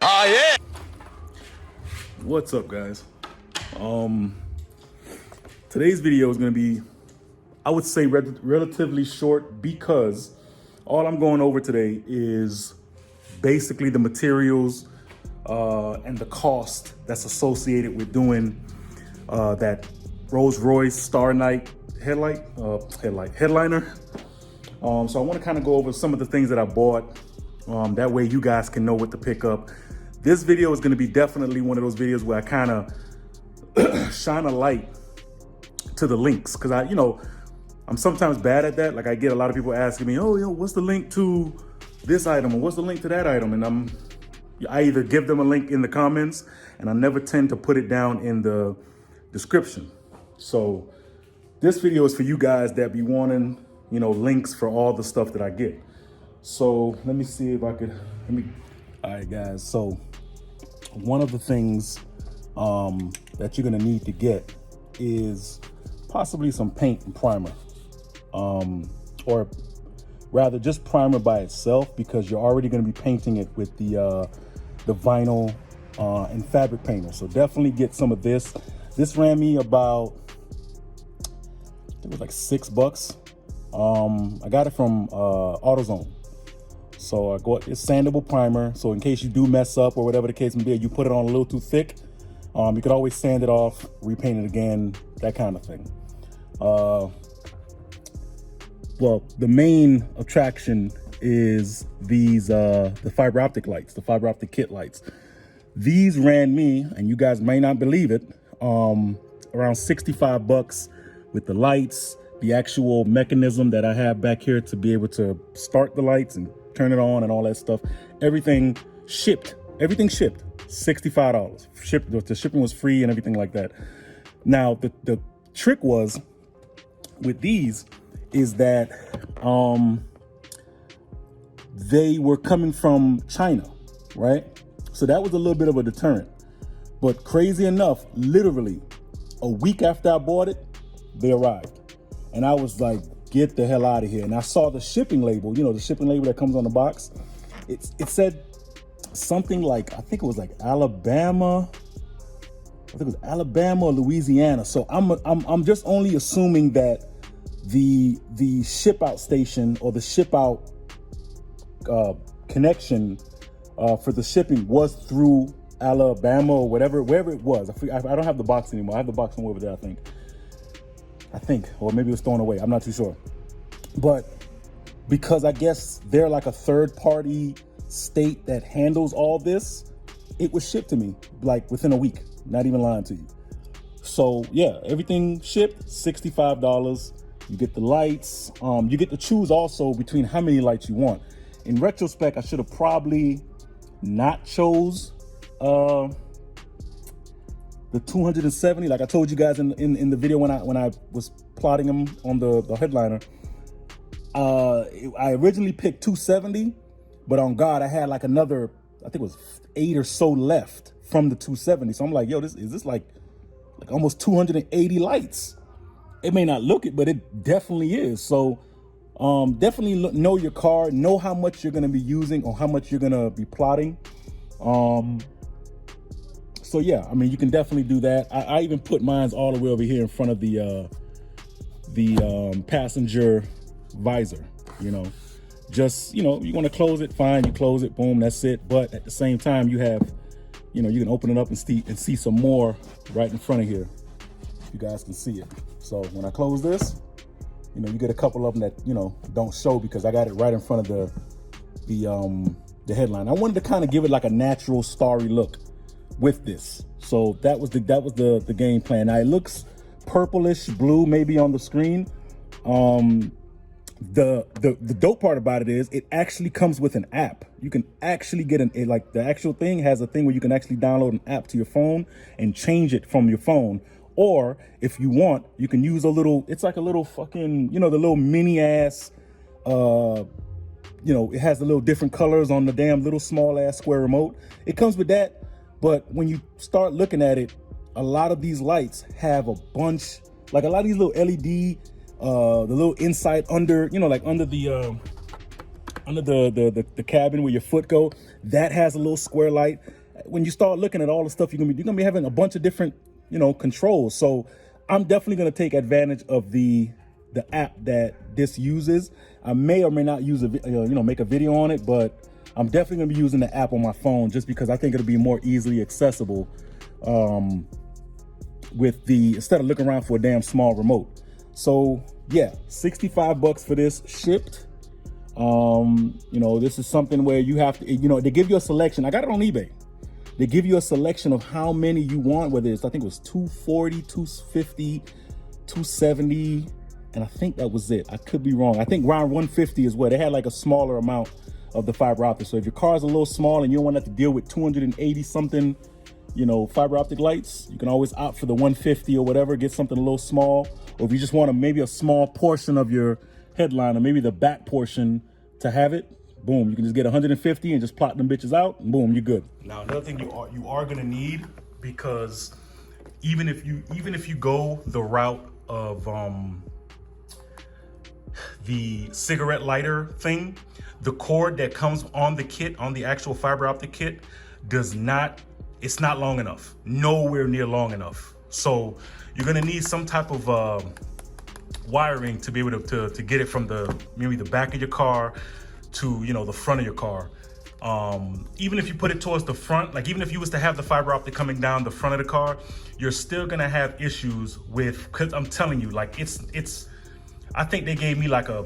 Oh yeah. What's up, guys? Today's video is going to be, I would say, relatively short because all I'm going over today is basically the materials and the cost that's associated with doing that Royce Star Night headliner. So I want to kind of go over some of the things that I bought. That way you guys can know what to pick up. This video is going to be definitely one of those videos where I kind of shine a light to the links, because I'm sometimes bad at that. Like, I get a lot of people asking me, oh, what's the link to this item, or what's the link to that item? And I either give them a link in the comments, and I never tend to put it down in the description. So this video is for you guys that be wanting, links for all the stuff that I get. So let me see if I could, all right, guys. So one of the things that you're gonna need to get is possibly some paint and primer, or rather just primer by itself, because you're already gonna be painting it with the vinyl and fabric painter. So definitely get some of this. This ran me about, I think it was like $6. I got it from AutoZone. So it's sandable primer. So in case you do mess up or whatever the case may be, you put it on a little too thick, you could always sand it off, repaint it again, that kind of thing. Well, the main attraction is these, the fiber optic lights, the fiber optic kit lights. These ran me, and you guys may not believe it, around $65 with the lights, the actual mechanism that I have back here to be able to start the lights and turn it on and all that stuff. Everything shipped, $65. The shipping was free and everything like that. Now, the trick was with these is that they were coming from China, right? So that was a little bit of a deterrent. But crazy enough, literally a week after I bought it, they arrived. And I was like, get the hell out of here. And I saw the shipping label, the shipping label that comes on the box. It said something like, I think it was like Alabama. I think it was Alabama or Louisiana. So I'm just only assuming that the ship out station or the ship out connection for the shipping was through Alabama or wherever it was. I don't have the box anymore. I have the box somewhere over there, I think, or maybe it was thrown away. I'm not too sure. But because I guess they're like a third party state that handles all this, it was shipped to me like within a week, not even lying to you. So yeah, everything shipped, $65. You get the lights. You get to choose also between how many lights you want. In retrospect, I should have probably not chose the 270, like I told you guys in the video when I was plotting them on the headliner. I originally picked 270, but on God, I had like another, I think it was 8 or so left from the 270. So I'm like, yo, is this like almost 280 lights? It may not look it, but it definitely is. So definitely know your car, know how much you're gonna be using or how much you're gonna be plotting. So yeah, I mean, you can definitely do that. I even put mines all the way over here in front of the passenger visor. Just you want to close it, fine. You close it, boom, that's it. But at the same time, you have, you can open it up and see some more right in front of here. You guys can see it. So when I close this, you get a couple of them that don't show because I got it right in front of the headline. I wanted to kind of give it like a natural starry look with this. So that was the game plan. Now it looks purplish blue maybe on the screen. The dope part about it is it actually comes with an app. You can actually get like the actual thing has a thing where you can actually download an app to your phone and change it from your phone. Or if you want, you can use it's like a little fucking, the little mini ass, it has the little different colors on the damn little small ass square remote. It comes with that. But when you start looking at it, a lot of these lights have a bunch, like a lot of these little LED, the little inside under, like under the under the cabin where your foot go, that has a little square light. When you start looking at all the stuff you're gonna be having a bunch of different, controls. So I'm definitely gonna take advantage of the app that this uses. I may or may not use make a video on it, but I'm definitely gonna be using the app on my phone just because I think it'll be more easily accessible instead of looking around for a damn small remote. So yeah, $65 for this shipped. This is something where you have to, they give you a selection. I got it on eBay. They give you a selection of how many you want, whether it's, I think it was 240, 250, 270, and I think that was it. I could be wrong. I think around 150 is where they had like a smaller amount of the fiber optic. So if your car is a little small and you don't want to have to deal with 280 something, fiber optic lights, you can always opt for the 150 or whatever, get something a little small. Or if you just want maybe a small portion of your headline or maybe the back portion to have it, boom, you can just get 150 and just plot them bitches out, and boom, you're good. Now, another thing you are gonna need, because even if you go the route of the cigarette lighter thing, the cord that comes on the kit, on the actual fiber optic kit, it's not long enough, nowhere near long enough. So you're gonna need some type of wiring to be able to get it from maybe the back of your car to the front of your car. Even if you put it towards the front, like even if you was to have the fiber optic coming down the front of the car, you're still gonna have issues because I'm telling you, like I think they gave me like a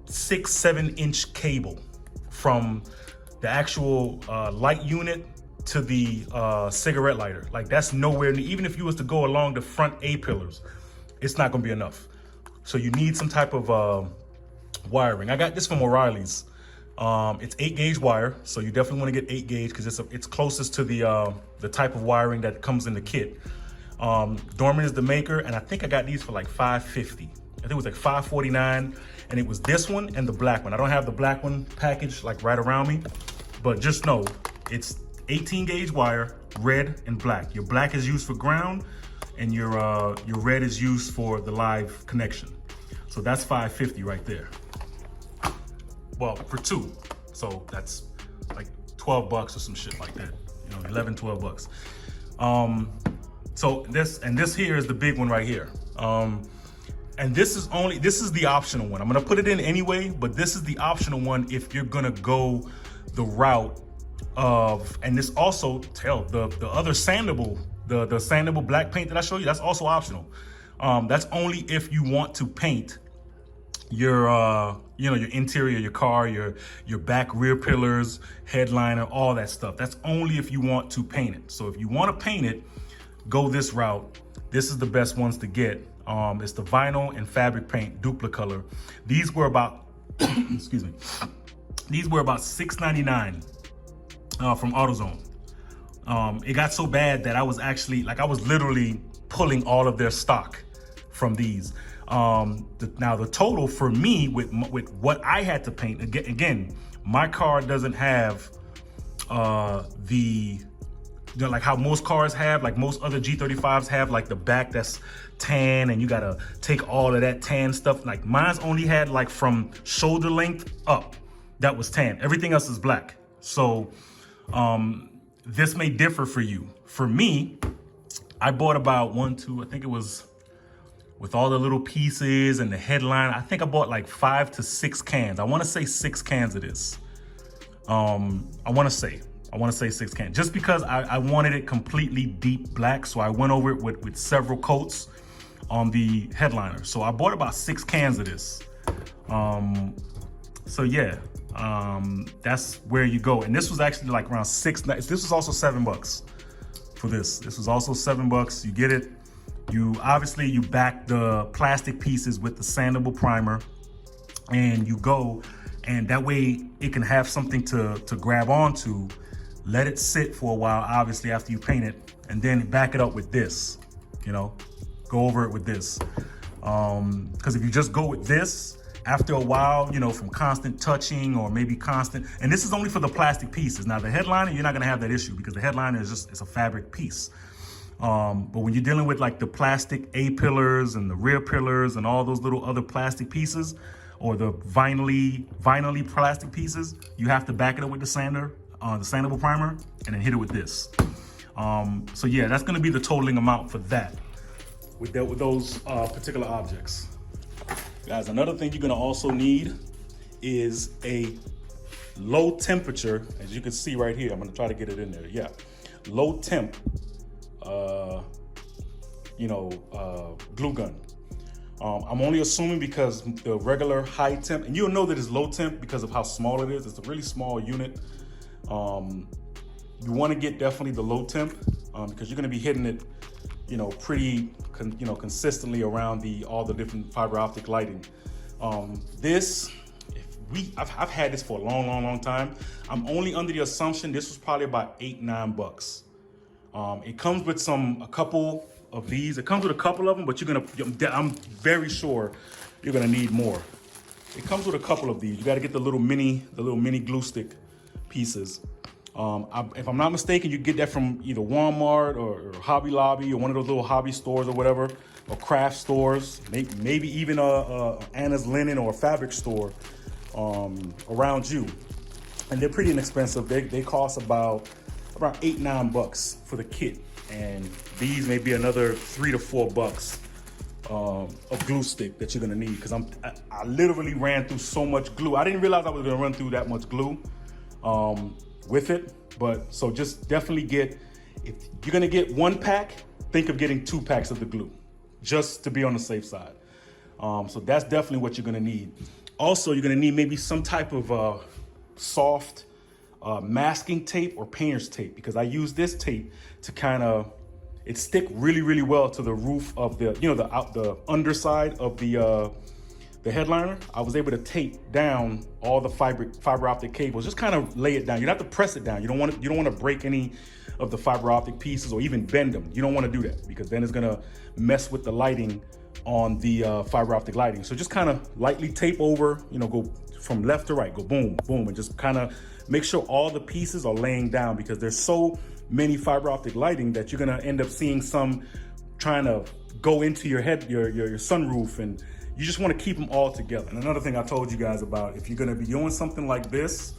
6-7 inch cable from the actual light unit to the cigarette lighter. Like that's nowhere near, even if you was to go along the front A pillars, it's not gonna be enough. So you need some type of wiring. I got this from O'Reilly's. It's 8-gauge wire, so you definitely want to get 8-gauge because it's closest to the type of wiring that comes in the kit. Dormans is the maker, and I think I got these for like $5.50. I think it was like $5.49, and it was this one and the black one. I don't have the black one packaged like right around me, but just know it's 18-gauge wire, red and black. Your black is used for ground, and your red is used for the live connection. So that's $5.50 right there. Well, for two. So that's like $12 or some shit like that. 11, $12. So this here is the big one right here. And this is the optional one. I'm gonna put it in anyway, but this is the optional one if you're gonna go the route of, and this also the other sandable, the sandable black paint that I showed you, that's also optional. That's only if you want to paint your your interior, your car, your back rear pillars, headliner, all that stuff. That's only if you want to paint it. So if you want to paint it, go this route. This is the best ones to get. It's the vinyl and fabric paint Duplicolor. These were about excuse me, these were about $6.99 from AutoZone. It got so bad that I was literally pulling all of their stock from these. Now the total for me with what I had to paint, again, my car doesn't have like how most cars have, like most other G35s have, like the back that's tan and you gotta take all of that tan stuff. Like mine's only had like from shoulder length up, that was tan. Everything else is black. So this may differ for you. For me, I bought about I think it was, with all the little pieces and the headline, I think I bought like 5 to 6 cans. I want to say 6 cans of this. I want to say 6 cans, just because I wanted it completely deep black. So I went over it with several coats on the headliner. So I bought about 6 cans of this. So yeah, that's where you go. And this was actually like around this was also $7 for this. This was also $7. You get it. You back the plastic pieces with the sandable primer, and you go, and that way it can have something to grab onto. Let it sit for a while, obviously, after you paint it, and then back it up with this, go over it with this. Because if you just go with this, after a while, from constant touching or maybe constant, and this is only for the plastic pieces. Now the headliner, you're not gonna have that issue because the headliner it's a fabric piece. But when you're dealing with like the plastic A pillars and the rear pillars and all those little other plastic pieces, or the vinyl plastic pieces, you have to back it up with the sander, the sandable primer, and then hit it with this. So yeah, that's gonna be the totaling amount for that, with those particular objects. Guys, another thing you're gonna also need is a low temperature, as you can see right here. I'm gonna try to get it in there. Yeah, low temp, glue gun. I'm only assuming because the regular high temp, and you'll know that it's low temp because of how small it is. It's a really small unit. You want to get definitely the low temp because you're going to be hitting it, pretty, consistently around all the different fiber optic lighting. I've had this for a long time. I'm only under the assumption this was probably about $8-9. It comes with a couple of these. It comes with a couple of them, but I'm very sure you're gonna need more. It comes with a couple of these. You got to get the little mini glue stick pieces. If I'm not mistaken, you get that from either Walmart or Hobby Lobby or one of those little hobby stores or whatever, or craft stores, maybe even Anna's Linen or a fabric store around you. And they're pretty inexpensive. They cost about $8-9 for the kit, and these may be another $3 to $4 of glue stick that you're gonna need, because I literally ran through so much glue. I didn't realize I was gonna run through that much glue with it. But so just definitely if you're gonna get 1 pack, think of getting 2 packs of the glue, just to be on the safe side. So that's definitely what you're gonna need. Also, you're gonna need maybe some type of soft masking tape or painter's tape, because I use this tape to it stick really well to the roof of the underside of the headliner. I was able to tape down all the fiber optic cables, just kind of lay it down. You don't have to press it down. You don't want to break any of the fiber optic pieces or even bend them. You don't want to do that, because then it's gonna mess with the lighting on the fiber optic lighting. So just kind of lightly tape over, go from left to right, go boom, boom, and just kind of make sure all the pieces are laying down, because there's so many fiber optic lighting that you're gonna end up seeing some trying to go into your sunroof, and you just want to keep them all together. And another thing I told you guys about, if you're gonna be doing something like this,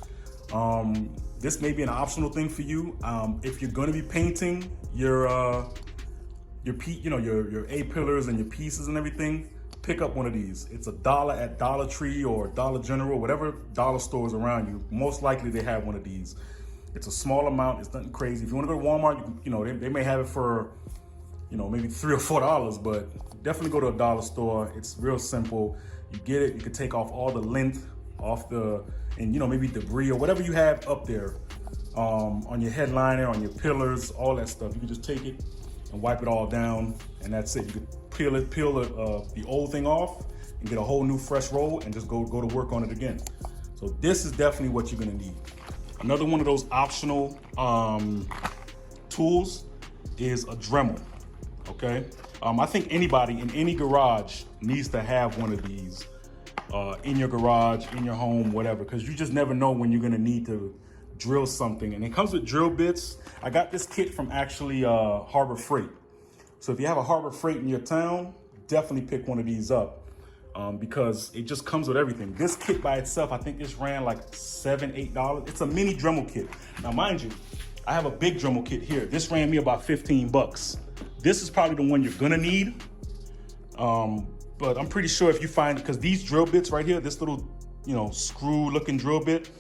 this may be an optional thing for you. If you're gonna be painting your A-pillars and your pieces and everything, pick up one of these. It's $1 at Dollar Tree or Dollar General, whatever dollar stores around you. Most likely they have one of these. It's a small amount. It's nothing crazy. If you want to go to Walmart, they may have it for, maybe $3 or $4, but definitely go to a dollar store. It's real simple. You get it. You can take off all the length off maybe debris or whatever you have up there on your headliner, on your pillars, all that stuff. You can just take it and wipe it all down, and that's it. You could peel the old thing off and get a whole new fresh roll and just go to work on it again. So this is definitely what you're gonna need. Another one of those optional tools is a Dremel, okay? I think anybody in any garage needs to have one of these in your garage, in your home, whatever, because you just never know when you're gonna need to drill something. And it comes with drill bits. I got this kit from actually Harbor Freight. So if you have a Harbor Freight in your town, definitely pick one of these up because it just comes with everything. This kit by itself, I think this ran like $7, $8. It's a mini Dremel kit. Now, mind you, I have a big Dremel kit here. This ran me about $15. This is probably the one you're gonna need. But I'm pretty sure if you find, because these drill bits right here, this little, screw looking drill bit,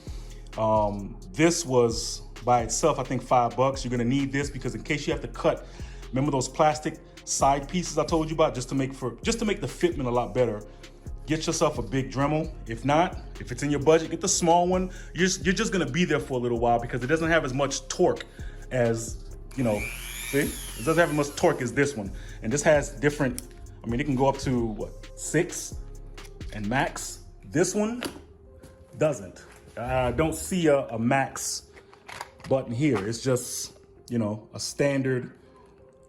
this was by itself, I think $5. You're gonna need this because in case you have to cut, remember those plastic side pieces I told you about, just to make the fitment a lot better. Get yourself a big Dremel. If not, if it's in your budget, get the small one. You're just gonna be there for a little while because it doesn't have as much torque as, see? It doesn't have as much torque as this one. And this has different, it can go up to what, 6 and max. This one doesn't. I don't see a max button here. It's just, a standard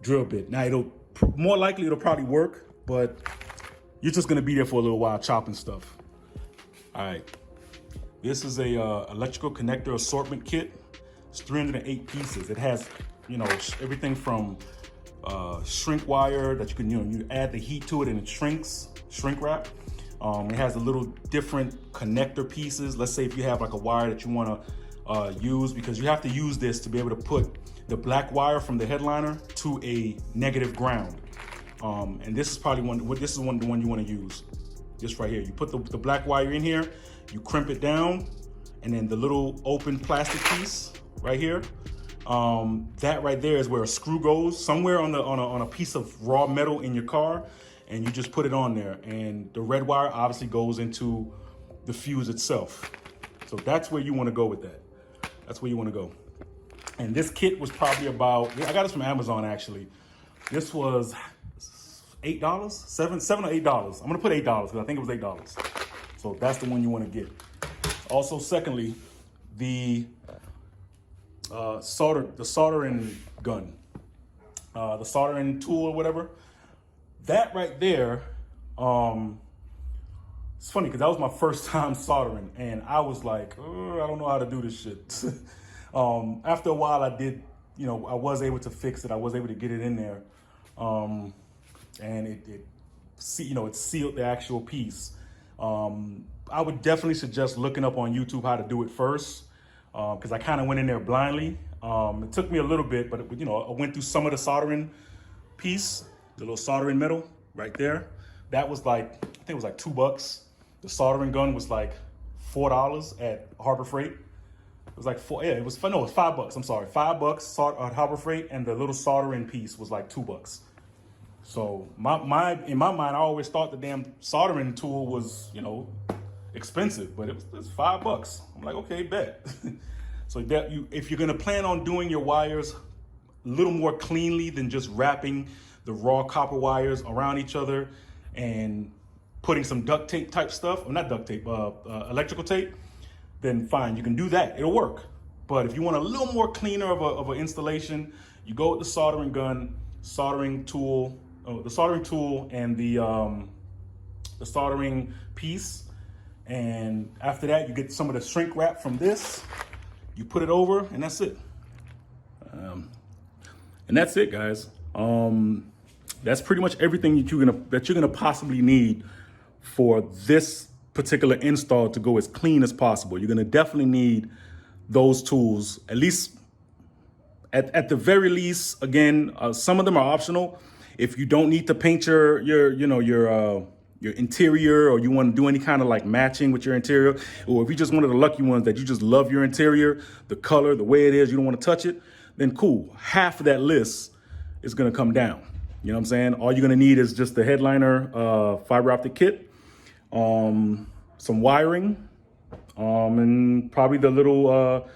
drill bit. Now more likely it'll probably work, but you're just gonna be there for a little while chopping stuff. All right, this is a electrical connector assortment kit. It's 308 pieces. It has, everything from shrink wire that you can, you add the heat to it and it shrinks, shrink wrap. It has a little different connector pieces. Let's say if you have like a wire that you want to use, because you have to use this to be able to put the black wire from the headliner to a negative ground. And this is probably the one you want to use. This right here. You put the black wire in here, you crimp it down, and then the little open plastic piece right here. That right there is where a screw goes, somewhere on a piece of raw metal in your car, and you just put it on there. And the red wire obviously goes into the fuse itself. So that's where you want to go with that. That's where you want to go. And this kit was probably about, I got this from Amazon actually. This was $8, $7 or $8. I'm gonna put $8 because I think it was $8. So that's the one you want to get. Also, secondly, the soldering gun, the soldering tool or whatever. That right there, it's funny because that was my first time soldering, and I was like, I don't know how to do this shit. After a while, I did, I was able to fix it. I was able to get it in there, and it sealed the actual piece. I would definitely suggest looking up on YouTube how to do it first, because I kind of went in there blindly. It took me a little bit, but I went through some of the soldering piece, the little soldering metal right there. That was like, I think it was like $2. The soldering gun was like $4 at Harbor Freight. It was like it was $5. I'm sorry, $5 at Harbor Freight, and the little soldering piece was like $2. So in my mind, I always thought the damn soldering tool was, expensive, but it's $5. I'm like, okay, bet. So that if you're gonna plan on doing your wires a little more cleanly than just wrapping the raw copper wires around each other and putting some duct tape type stuff, or not duct tape, electrical tape, then fine, you can do that, it'll work. But if you want a little more cleaner of an installation, you go with the soldering gun, soldering tool, and the soldering piece. And after that, you get some of the shrink wrap from this, you put it over, and that's it. And that's it, guys. That's pretty much everything that you're gonna possibly need for this particular install to go as clean as possible. You're gonna definitely need those tools, at least at the very least. Again, some of them are optional. If you don't need to paint your interior, or you want to do any kind of like matching with your interior, or if you're just one of the lucky ones that you just love your interior, the color, the way it is, you don't want to touch it, then cool. Half of that list is going to come down. You know what I'm saying? All you're going to need is just the headliner fiber optic kit, some wiring, and probably the little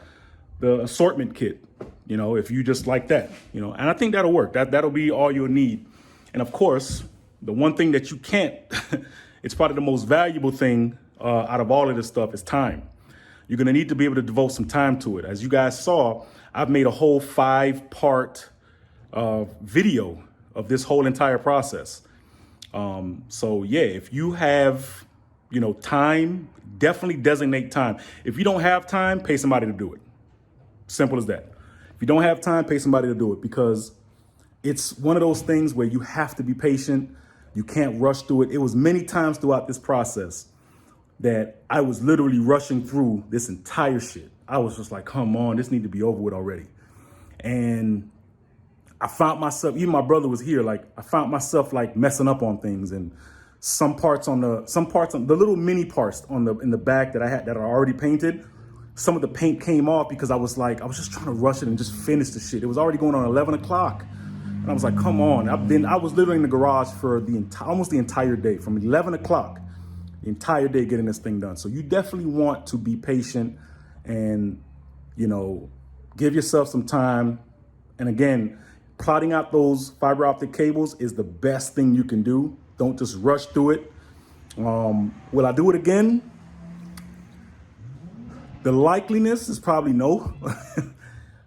the assortment kit. If you just like that, and I think that'll work. That'll be all you'll need. And of course, the one thing that you can't, it's probably the most valuable thing out of all of this stuff, is time. You're gonna need to be able to devote some time to it. As you guys saw, I've made a whole 5-part video of this whole entire process. So yeah, if you have, time, definitely designate time. If you don't have time, pay somebody to do it. Simple as that. If you don't have time, pay somebody to do it, because it's one of those things where you have to be patient. You can't rush through it. It was many times throughout this process that I was literally rushing through this entire shit. I was just like, come on, this need to be over with already. And I found myself, even my brother was here, like I found myself like messing up on things, and some parts on the little mini parts in the back that I had that are already painted. Some of the paint came off because I was just trying to rush it and just finish the shit. It was already going on 11 o'clock. And I was like, come on. I was literally in the garage for almost the entire day, from 11 o'clock, the entire day getting this thing done. So you definitely want to be patient and, give yourself some time. And again, plotting out those fiber optic cables is the best thing you can do. Don't just rush through it. Will I do it again? The likeliness is probably no.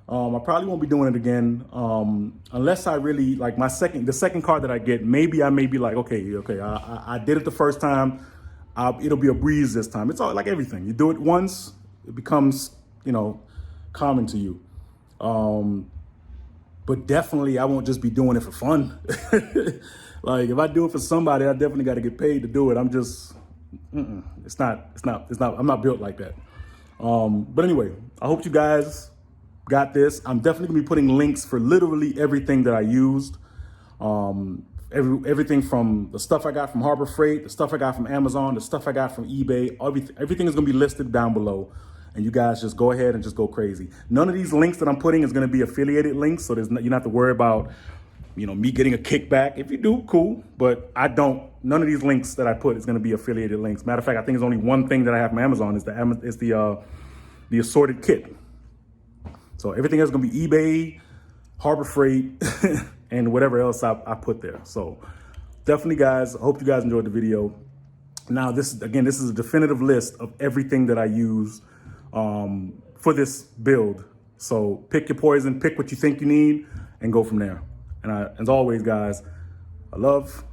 I probably won't be doing it again, unless I really like the second car that I get. Maybe I may be like, okay, I did it the first time. It'll be a breeze this time. It's all like everything. You do it once, it becomes, common to you. But definitely, I won't just be doing it for fun. Like if I do it for somebody, I definitely got to get paid to do it. I'm just It's not, I'm not built like that. But anyway, I hope you guys got this. I'm definitely gonna be putting links for literally everything that I used. Everything from the stuff I got from Harbor Freight, the stuff I got from Amazon, the stuff I got from eBay, everything is gonna be listed down below. And you guys just go ahead and just go crazy. None of these links that I'm putting is gonna be affiliated links, so you don't have to worry about, you know, me getting a kickback. If you do, cool, but I don't. None of these links that I put is gonna be affiliated links. Matter of fact, I think there's only one thing that I have from Amazon is the assorted kit. So everything else is gonna be eBay, Harbor Freight, and whatever else I put there. So definitely, guys, I hope you guys enjoyed the video. Now, this is a definitive list of everything that I use for this build. So pick your poison, pick what you think you need, and go from there. And as always, guys, I love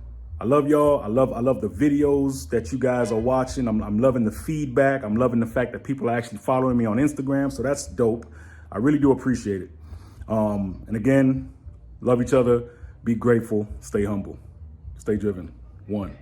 y'all. I love the videos that you guys are watching. I'm loving the feedback. I'm loving the fact that people are actually following me on Instagram. So that's dope. I really do appreciate it. And again, love each other. Be grateful. Stay humble. Stay driven. One.